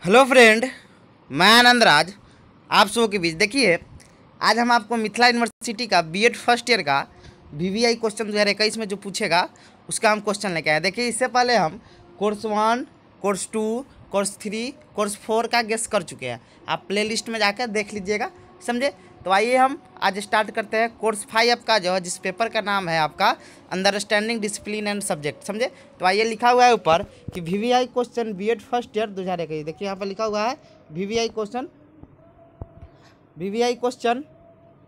Hello friend, मैं आनंद राज आप सबों के बीच। देखिए, आज हम आपको मिथिला यूनिवर्सिटी का बीएड फर्स्ट ईयर का वीवीआई क्वेश्चन 2021 में जो पूछेगा उसका हम क्वेश्चन लेके आए। देखिए, इससे पहले हम कोर्स 1, कोर्स 2, कोर्स 3, कोर्स 4 का गेस कर चुके हैं। आप प्ले लिस्ट में जाकर देख लीजिएगा, समझे। तो आइए हम आज स्टार्ट करते हैं। कोर्स 5 का जो है, जिस पेपर का नाम है आपका अंडरस्टैंडिंग डिसिप्लिन एंड सब्जेक्ट, समझे। तो आइए, लिखा हुआ है ऊपर कि VVI question BEd first year 2021। देखिए यहाँ पर लिखा हुआ है VVI question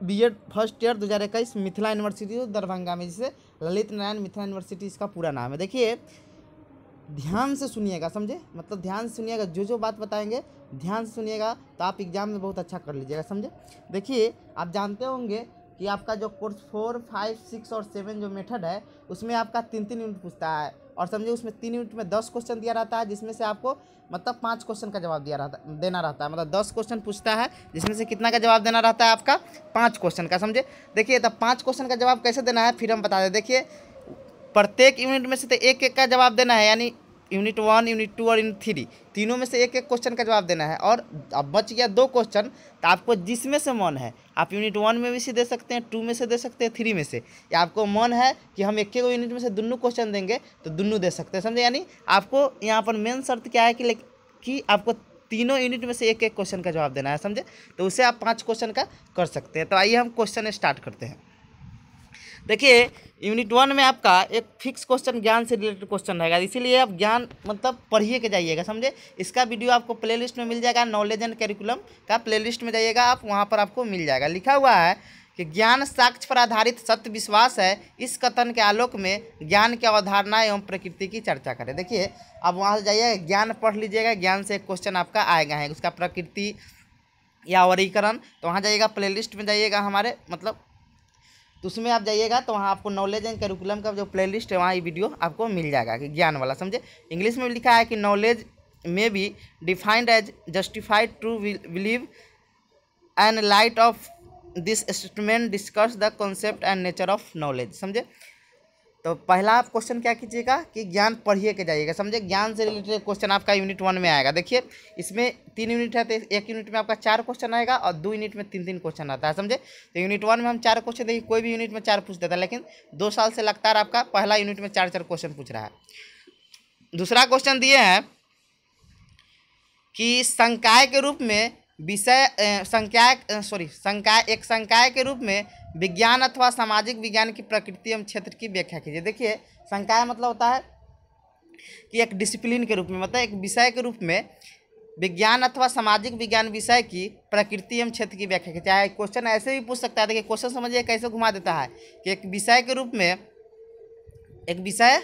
BEd first year 2021 Mithila university Darbhanga में, जिसे ललित नारायण मिथिला यूनिवर्सिटी इसका पूरा नाम है। देखिए, ध्यान से सुनिएगा, समझे। मतलब ध्यान से सुनिएगा, जो बात बताएंगे ध्यान से सुनिएगा तो आप एग्जाम में बहुत अच्छा कर लीजिएगा, समझे। देखिए, आप जानते होंगे कि आपका जो कोर्स 4, 5, 6 और 7 जो मेथड है उसमें आपका 3-3 यूनिट पूछता है। और समझे, उसमें 3 यूनिट में 10 क्वेश्चन दिया रहता है, जिसमें से आपको मतलब 5 क्वेश्चन का जवाब देना रहता है। मतलब 10 क्वेश्चन पूछता है, जिसमें से कितना का जवाब देना रहता है आपका 5 क्वेश्चन का, समझे। देखिए, तब 5 क्वेश्चन का जवाब कैसे देना है फिर हम बता दें। देखिए, प्रत्येक यूनिट में से तो एक एक का जवाब देना है, यानी यूनिट 1, यूनिट 2 और यूनिट 3 तीनों में से एक एक क्वेश्चन का जवाब देना है। और अब बच गया 2 क्वेश्चन, तो आपको जिसमें से मन है आप यूनिट 1 में भी से दे सकते हैं, 2 में से दे सकते हैं, 3 में से, या आपको मन है कि हम एक यूनिट में से दोनों क्वेश्चन देंगे तो दोनों दे सकते हैं, समझे। यानी आपको यहाँ पर मेन शर्त क्या है कि आपको तीनों यूनिट में से एक एक क्वेश्चन का जवाब देना है, समझे। तो उसे आप 5 क्वेश्चन का कर सकते हैं। तो आइए हम क्वेश्चन स्टार्ट करते हैं। देखिए, यूनिट 1 में आपका एक फिक्स क्वेश्चन ज्ञान से रिलेटेड क्वेश्चन रहेगा, इसीलिए आप ज्ञान मतलब पढ़िए के जाइएगा, समझे। इसका वीडियो आपको प्लेलिस्ट में मिल जाएगा, नॉलेज एंड करिकुलम का प्लेलिस्ट में जाइएगा आप, वहाँ पर आपको मिल जाएगा। लिखा हुआ है कि ज्ञान साक्ष्य पर आधारित सत्य विश्वास है, इस कथन के आलोक में ज्ञान की अवधारणा एवं प्रकृति की चर्चा करें। देखिए, अब वहाँ से जाइएगा, ज्ञान पढ़ लीजिएगा, ज्ञान से एक क्वेश्चन आपका आएगा है, उसका प्रकृति या वर्गीकरण। तो वहाँ जाइएगा, प्लेलिस्ट में जाइएगा हमारे, मतलब तो उसमें आप जाइएगा तो वहाँ आपको नॉलेज एंड करिकुलम का जो प्लेलिस्ट है वहाँ ये वीडियो आपको मिल जाएगा कि ज्ञान वाला, समझे। इंग्लिश में लिखा है कि knowledge may be defined as justified to believe and light of this statement discuss the concept and nature of knowledge, समझे। तो पहला आप क्वेश्चन क्या कीजिएगा कि ज्ञान पढ़िए के जाइएगा, समझे। ज्ञान से रिलेटेड क्वेश्चन आपका यूनिट 1 में आएगा। देखिए, इसमें 3 यूनिट है तो एक यूनिट में आपका 4 क्वेश्चन आएगा और 2 यूनिट में 3-3 क्वेश्चन आता है, समझे। तो यूनिट 1 में हम 4 क्वेश्चन, देखिए कोई भी यूनिट में 4 पूछ देता है, लेकिन 2 साल से लगातार आपका पहला यूनिट में 4-4 क्वेश्चन पूछ रहा है। दूसरा क्वेश्चन दिए हैं कि संकाय के रूप में संकाय के रूप में विज्ञान अथवा सामाजिक विज्ञान की प्रकृति एवं क्षेत्र की व्याख्या कीजिए। देखिए, संकाय मतलब होता है कि एक डिसिप्लिन के रूप में, मतलब एक विषय के रूप में विज्ञान अथवा सामाजिक विज्ञान विषय की प्रकृति एवं क्षेत्र की व्याख्या कीजिए। चाहे क्वेश्चन ऐसे भी पूछ सकता है। देखिए, क्वेश्चन समझिए कैसे घुमा देता है कि एक विषय के रूप में, एक विषय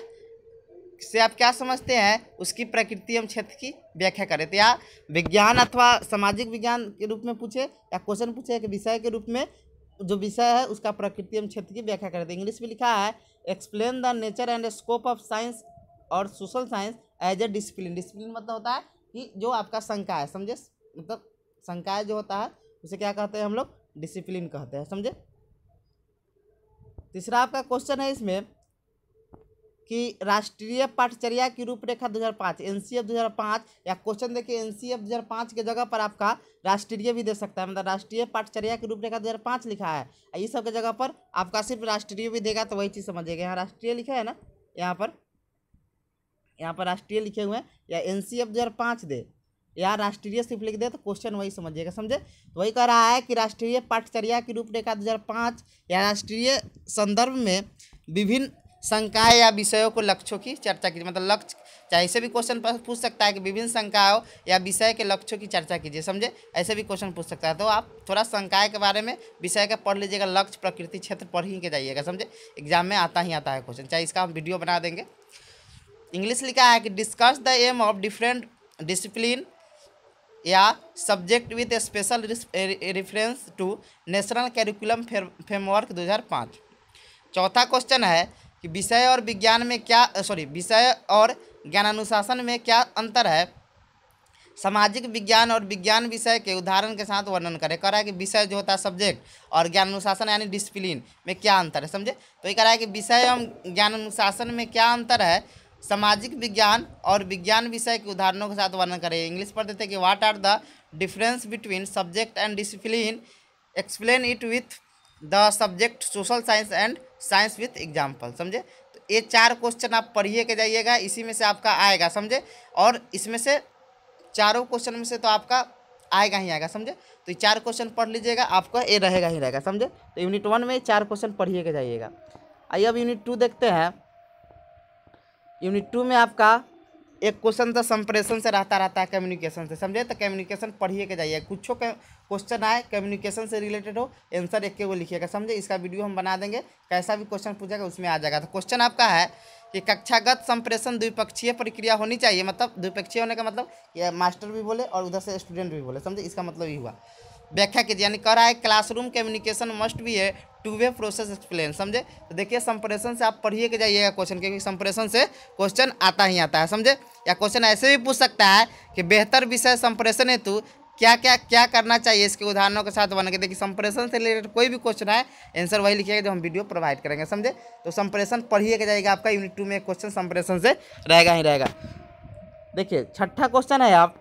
से आप क्या समझते हैं उसकी प्रकृति एवं क्षेत्र की व्याख्या करें। तो या विज्ञान अथवा सामाजिक विज्ञान के रूप में पूछे या क्वेश्चन पूछे एक विषय के रूप में जो विषय है उसका प्रकृति एवं क्षेत्र की व्याख्या करें। तो इंग्लिश में लिखा है explain the nature and scope of science और social science as a discipline. Discipline मतलब होता है कि जो आपका संकाय, समझे। मतलब संकाय जो होता है उसे क्या कहते हैं हम लोग, डिसिप्लिन कहते हैं, समझे। तीसरा आपका क्वेश्चन है इसमें कि राष्ट्रीय पाठचर्या की रूपरेखा 2005 एनसीएफ 2005, या क्वेश्चन देखिए एनसीएफ 2005 के जगह पर आपका राष्ट्रीय भी दे सकता है। मतलब राष्ट्रीय पाठचर्या की रूपरेखा 2005 लिखा है, इस सब के जगह पर आपका सिर्फ राष्ट्रीय भी देगा, तो वही चीज़ समझिएगा। यहाँ राष्ट्रीय लिखा है ना, यहाँ पर राष्ट्रीय लिखे हुए हैं, या एनसीएफ 2005 दे या राष्ट्रीय सिर्फ लिख दे तो क्वेश्चन वही समझिएगा, समझे। तो वही कह रहा है कि राष्ट्रीय पाठचर्या की रूपरेखा 2005 या राष्ट्रीय संदर्भ में विभिन्न संकाय या विषयों को लक्ष्यों की चर्चा कीजिए। मतलब लक्ष्य, चाहे ऐसे भी क्वेश्चन पूछ सकता है कि विभिन्न संकायों या विषय के लक्ष्यों की चर्चा कीजिए, समझे। ऐसे भी क्वेश्चन पूछ सकता है। तो आप थोड़ा संकाय के बारे में विषय का पढ़ लीजिएगा, लक्ष्य प्रकृति क्षेत्र पढ़ ही के जाइएगा, समझे। एग्जाम में आता ही आता है क्वेश्चन, चाहे इसका हम वीडियो बना देंगे। इंग्लिश लिखा है कि discuss the aim of different discipline या subject with special reference to national curriculum framework 2005। चौथा क्वेश्चन है कि विषय और ज्ञानानुशासन में क्या अंतर है, सामाजिक विज्ञान और विज्ञान विषय के उदाहरण के साथ वर्णन करें। कह रहा है कि विषय जो होता है सब्जेक्ट और ज्ञानानुशासन यानी डिसिप्लिन में क्या अंतर है, समझे। तो ये कह रहा है कि विषय एवं ज्ञानानुशासन में क्या अंतर है, सामाजिक विज्ञान और विज्ञान विषय के उदाहरणों के साथ वर्णन करें। इंग्लिश पढ़ देते हैं कि what are the difference between subject and discipline, explain it with the subject social science and science with example. समझे? तो ये 4 क्वेश्चन आप पढ़िए के जाइएगा, इसी में से आपका आएगा। समझे? और इसमें से चारों क्वेश्चन में से तो आपका आएगा ही आएगा। समझे? तो ये 4 क्वेश्चन पढ़ लीजिएगा, आपका ये रहेगा ही रहेगा। समझे? तो यूनिट 1 में 4 क्वेश्चन पढ़िए के जाइएगा। आइए अब यूनिट 2 देखते हैं। यूनिट 2 में आपका एक क्वेश्चन तो संप्रेषण से रहता है, कम्युनिकेशन से। समझे? तो कम्युनिकेशन पढ़िए के जाइए। कुछ क्वेश्चन आए कम्युनिकेशन से रिलेटेड हो, आंसर एक के वो लिखिएगा। समझे? इसका वीडियो हम बना देंगे, कैसा भी क्वेश्चन पूछेगा उसमें आ जाएगा। तो क्वेश्चन आपका है कि कक्षागत संप्रेषण द्विपक्षीय प्रक्रिया होनी चाहिए। मतलब द्विपक्षीय होने का मतलब ये मास्टर भी बोले और उधर से स्टूडेंट भी बोले। समझे? इसका मतलब ये हुआ। व्याख्या कीजिए, यानी कह रहा है क्लासरूम कम्युनिकेशन मस्ट बी है टू वे प्रोसेस एक्सप्लेन। समझे? तो देखिए संप्रेषण से आप पढ़िए के जाइएगा क्वेश्चन, क्योंकि संप्रेषण से क्वेश्चन आता ही आता है। समझे? या क्वेश्चन ऐसे भी पूछ सकता है कि बेहतर विषय संप्रेषण हेतु क्या करना चाहिए, इसके उदाहरणों के साथ बन के। देखिए संप्रेषण से रिलेटेड कोई भी क्वेश्चन है, आंसर वही लिखिएगा जो हम वीडियो प्रोवाइड करेंगे। समझे? तो संप्रेषण पढ़िए के जाएगा। आपका यूनिट 2 में एक क्वेश्चन संप्रेषण से रहेगा ही रहेगा। देखिए 6ठा क्वेश्चन है आप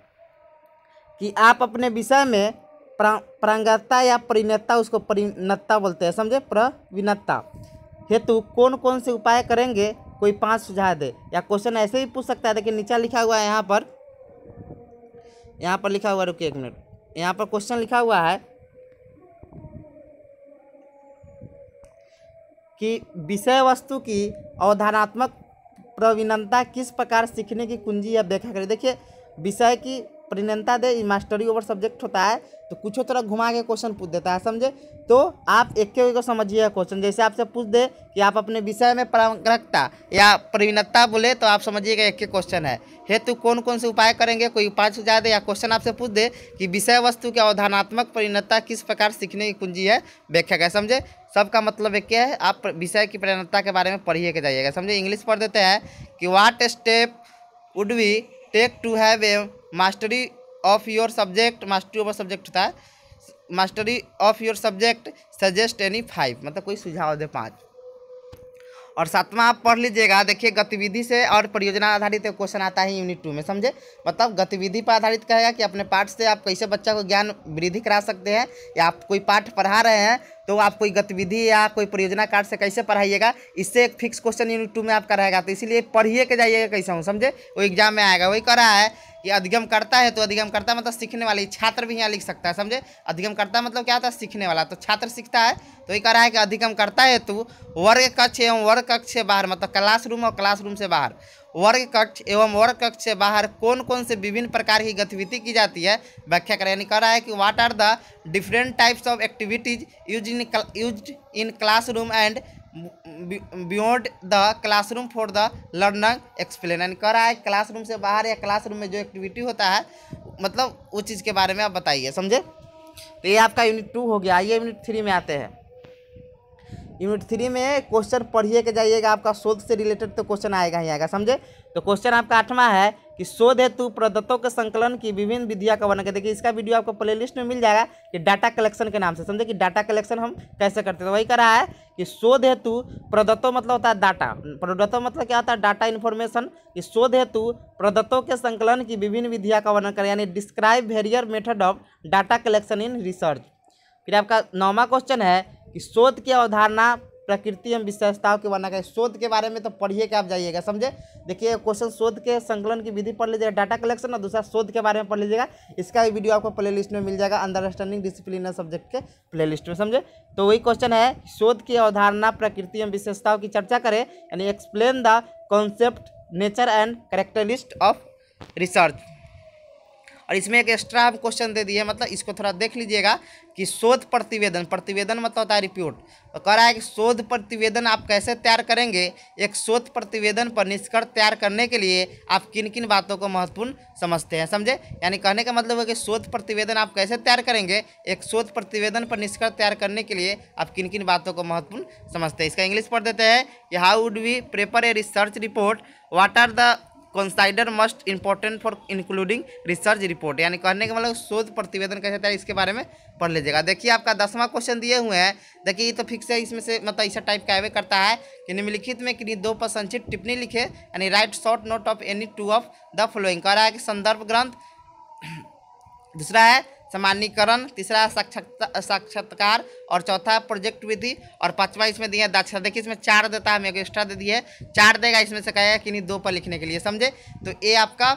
कि आप अपने विषय में प्रांगता या परिणतता, उसको परिणतता बोलते हैं। समझे? प्रवीणता हेतु कौन कौन से उपाय करेंगे, कोई 5 सुझाव दे। या क्वेश्चन ऐसे ही पूछ सकता है। देखिए नीचे लिखा हुआ है, यहाँ पर लिखा हुआ, रुकिए 1 मिनट, यहाँ पर क्वेश्चन लिखा हुआ है कि विषय वस्तु की अवधारणात्मक प्रवीणता किस प्रकार सीखने की कुंजी या व्याख्या करें। देखिए विषय की परिणतता दे, मास्टरी ओवर सब्जेक्ट होता है, तो कुछ थोड़ा घुमा के क्वेश्चन पूछ देता है। समझे? तो आप एक के को समझिए क्वेश्चन। जैसे आपसे पूछ दे कि आप अपने विषय में प्रांगता या प्रवीणता बोले, तो आप समझिएगा एक के क्वेश्चन है। हेतु कौन कौन से उपाय करेंगे, कोई उपाय सुझाव दे। या क्वेश्चन आपसे पूछ दे कि विषय वस्तु की अवधारणात्मक परिणतता किस प्रकार सीखने की कुंजी है, व्याख्या करें। समझे? सबका मतलब एक क्या है, आप विषय की परिणतता के बारे में पढ़िए के जाइएगा। समझे? इंग्लिश पढ़ देते हैं कि what step would we take to have a mastery of your subject, mastery over subject होता है, mastery of your subject, suggest any 5, मतलब कोई सुझाव दे 5। और 7वां आप पढ़ लीजिएगा। देखिए गतिविधि से और परियोजना आधारित एक क्वेश्चन आता है यूनिट 2 में। समझे? मतलब गतिविधि पर आधारित कहेगा कि अपने पाठ से आप कैसे बच्चा को ज्ञान वृद्धि करा सकते हैं, या आप कोई पाठ पढ़ा रहे हैं तो आप कोई गतिविधि या कोई परियोजना कार्ड से कैसे पढ़ाइएगा, इससे एक फिक्स क्वेश्चन यूनिट 2 में आपका रहेगा। तो इसीलिए पढ़िए के जाइएगा कैसा हूँ। समझे? वो एग्जाम में आएगा। वही कह रहा है कि अधिगम करता है, तो अधिगम करता मतलब सीखने वाले, छात्र भी यहाँ लिख सकता है। समझे? अधिगम करता मतलब क्या होता है, सीखने वाला, तो छात्र सीखता है। तो ये कह रहा है कि अधिगम करता है तो वर्ग कक्ष एवं वर्ग कक्ष से बाहर, मतलब क्लासरूम और क्लासरूम से बाहर, वर्ग कक्ष एवं वर्ग कक्ष से बाहर कौन कौन से विभिन्न प्रकार की गतिविधि की जाती है, व्याख्या करें। यानी कह रहा है कि what are the different types of activities used in classroom and beyond the classroom for the learner explain. यानी कह रहा है क्लासरूम से बाहर या क्लासरूम में जो एक्टिविटी होता है, मतलब उस चीज़ के बारे में आप बताइए। समझे? तो ये आपका यूनिट 2 हो गया। आइए यूनिट 3 में आते हैं। यूनिट 3 में क्वेश्चन पढ़िए के जाइएगा। आपका शोध से रिलेटेड तो क्वेश्चन आएगा ही आएगा। समझे? तो क्वेश्चन आपका 8वां है कि शोध हेतु प्रदत्तों के संकलन की विभिन्न विधियां का वर्णन करें। देखिए इसका वीडियो आपको प्लेलिस्ट में मिल जाएगा कि डाटा कलेक्शन के नाम से। समझे? कि डाटा कलेक्शन हम कैसे करते हैं। तो वही कह रहा है कि शोध हेतु प्रदत्तों मतलब होता है डाटा, प्रदत्तों मतलब क्या होता है, डाटा इन्फॉर्मेशन। कि शोध हेतु प्रदत्तों के संकलन की विभिन्न विधियां का वर्णन करें, यानी describe various method of data collection in research. फिर आपका 9वां क्वेश्चन है कि शोध की अवधारणा, प्रकृति एवं विशेषताओं के वर्णन करें। शोध के बारे में तो पढ़िए के आप जाइएगा। समझे? देखिए क्वेश्चन शोध के संकलन की विधि पढ़ लीजिएगा, डाटा कलेक्शन, और दूसरा शोध के बारे में पढ़ लीजिएगा। इसका भी वीडियो आपको प्लेलिस्ट में मिल जाएगा, अंडरस्टैंडिंग डिसिप्लिनरी सब्जेक्ट के प्लेलिस्ट में। समझे? तो वही क्वेश्चन है, शोध की अवधारणा, प्रकृति एवं विशेषताओं की चर्चा करें, यानी explain the concept, nature and characteristic of research. और इसमें एक एक्स्ट्रा आप क्वेश्चन दे दिए, मतलब इसको थोड़ा देख लीजिएगा कि शोध प्रतिवेदन, प्रतिवेदन मतलब होता है रिपोर्ट। तो कह रहा है कि शोध प्रतिवेदन आप कैसे तैयार करेंगे। एक शोध प्रतिवेदन पर निष्कर्ष तैयार करने के लिए आप किन किन बातों को महत्वपूर्ण समझते हैं। समझे? यानी कहने का मतलब है कि शोध प्रतिवेदन आप कैसे तैयार करेंगे, एक शोध प्रतिवेदन पर निष्कर्ष तैयार करने के लिए आप किन किन बातों को महत्वपूर्ण समझते हैं। इसका इंग्लिश पढ़ देते हैं कि how would we prepare a research report, what are the consider must important for including research report, यानी कहने का मतलब शोध प्रतिवेदन कैसे तैयार, इसके बारे में पढ़ लीजिएगा। देखिए आपका 10वां क्वेश्चन दिए हुए हैं, देखिए ये तो फिक्स है, इसमें से मतलब ऐसा टाइप का करता है कि निम्नलिखित में किन्हीं 2 पर संक्षिप्त टिप्पणी लिखे, यानी right short note of any 2 of the following. कह रहा है कि संदर्भ ग्रंथ, दूसरा है सामान्यीकरण, तीसरा साक्षात्कार, और चौथा प्रोजेक्ट विधि, और पांचवा इसमें दिया दक्षता। देखिए इसमें 4 देता है, हमें एक्स्ट्रा दे दिए 4 देगा, इसमें से कहेगा कि नहीं 2 पर लिखने के लिए, समझे। तो ये आपका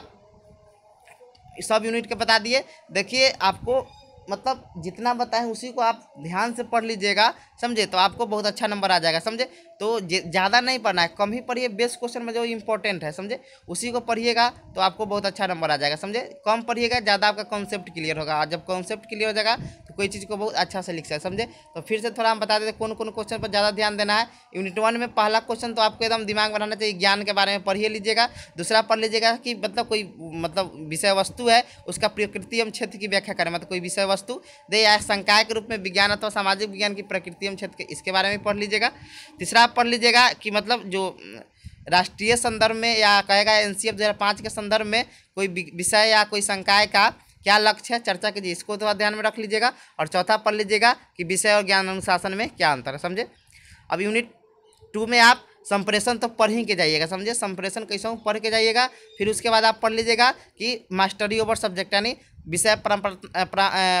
सब यूनिट के बता दिए। देखिए आपको मतलब जितना बताएं उसी को आप ध्यान से पढ़ लीजिएगा, समझे, तो आपको बहुत अच्छा नंबर आ जाएगा, समझे। तो ज़्यादा नहीं पढ़ना है, कम ही पढ़िए, बेस्ट क्वेश्चन में जो इंपॉर्टेंट है, समझे, उसी को पढ़िएगा तो आपको बहुत अच्छा नंबर आ जाएगा, समझे। कम पढ़िएगा, ज़्यादा आपका कॉन्सेप्ट क्लियर होगा, और जब कॉन्सेप्ट क्लियर हो जाएगा तो कोई चीज़ को बहुत अच्छा से लिख सकते, समझे। तो फिर से थोड़ा हम बता देते कौन कौन क्वेश्चन पर ज़्यादा ध्यान देना है। यूनिट 1 में पहला क्वेश्चन तो आपको एकदम दिमाग बनाना चाहिए, ज्ञान के बारे में पढ़िए लीजिएगा। दूसरा पढ़ लीजिएगा कि मतलब कोई मतलब विषय वस्तु है, उसका प्रकृति एवं क्षेत्र की व्याख्या करें, मतलब कोई विषय वस्तु दे या संकाय के रूप में विज्ञान अथवा सामाजिक विज्ञान की प्रकृति एवं क्षेत्र के, इसके बारे में पढ़ लीजिएगा। तीसरा आप पढ़ लीजिएगा कि मतलब जो राष्ट्रीय संदर्भ में या कहेगा एनसीएफ 2005 के संदर्भ में कोई विषय या कोई संकाय का क्या लक्ष्य है, चर्चा कीजिए, इसको थोड़ा ध्यान में रख लीजिएगा। और चौथा पढ़ लीजिएगा कि विषय और ज्ञान अनुशासन में क्या अंतर है, समझे। अब यूनिट 2 में आप संप्रेषण तो पढ़ ही के जाइएगा, समझे, संप्रेषण कैसे पढ़ के जाइएगा। फिर उसके बाद आप पढ़ लीजिएगा कि मास्टरी ओवर सब्जेक्ट, यानी विषय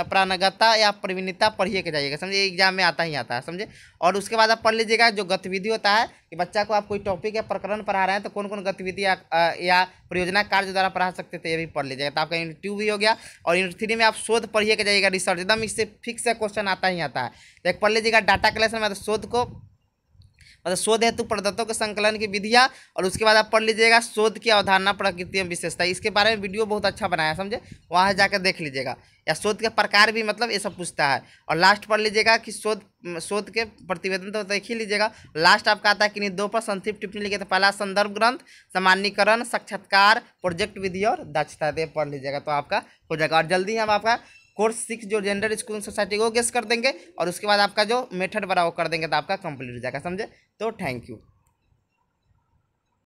प्राणगता या प्रवीणता पढ़िए के जाइएगा, समझे, एग्जाम में आता ही आता है, समझे। और उसके बाद आप पढ़ लीजिएगा जो गतिविधि होता है कि बच्चा को आप कोई टॉपिक या प्रकरण पढ़ा रहे हैं तो कौन कौन गतिविधि या परियोजना कार्य द्वारा पढ़ा सकते थे, ये भी पढ़ लीजिएगा। तो आपका यूनिट 2 भी हो गया। और यूनिट 3 में आप शोध पढ़िए के जाइएगा, रिसर्च, एकदम इससे फिक्स है, क्वेश्चन आता ही आता है। तो एक पढ़ लीजिएगा डाटा कलेक्शन में, शोध को मतलब शोध हेतु प्रदत्तों के संकलन की विधियाँ। और उसके बाद आप पढ़ लीजिएगा शोध की अवधारणा, प्रकृति एवं विशेषता, इसके बारे में वीडियो बहुत अच्छा बनाया, समझे, वहाँ जाकर देख लीजिएगा। या शोध के प्रकार भी मतलब ये सब पूछता है। और लास्ट पढ़ लीजिएगा कि शोध के प्रतिवेदन तो देख ही लीजिएगा। लास्ट आपका आता है कि नहीं 2 पर संक्षिप्त टिप्पणी लिखे, तो पहला संदर्भ ग्रंथ, सामान्यीकरण, साक्षात्कार, प्रोजेक्ट विधि और दक्षता, दे पढ़ लीजिएगा तो आपका हो जाएगा। और जल्दी हम आपका कोर्स 6 जो जेंडर स्कूल सोसाइटी को गेस कर देंगे, और उसके बाद आपका जो मेथड बना वो कर देंगे, तो आपका कंप्लीट हो जाएगा, समझे। तो थैंक यू।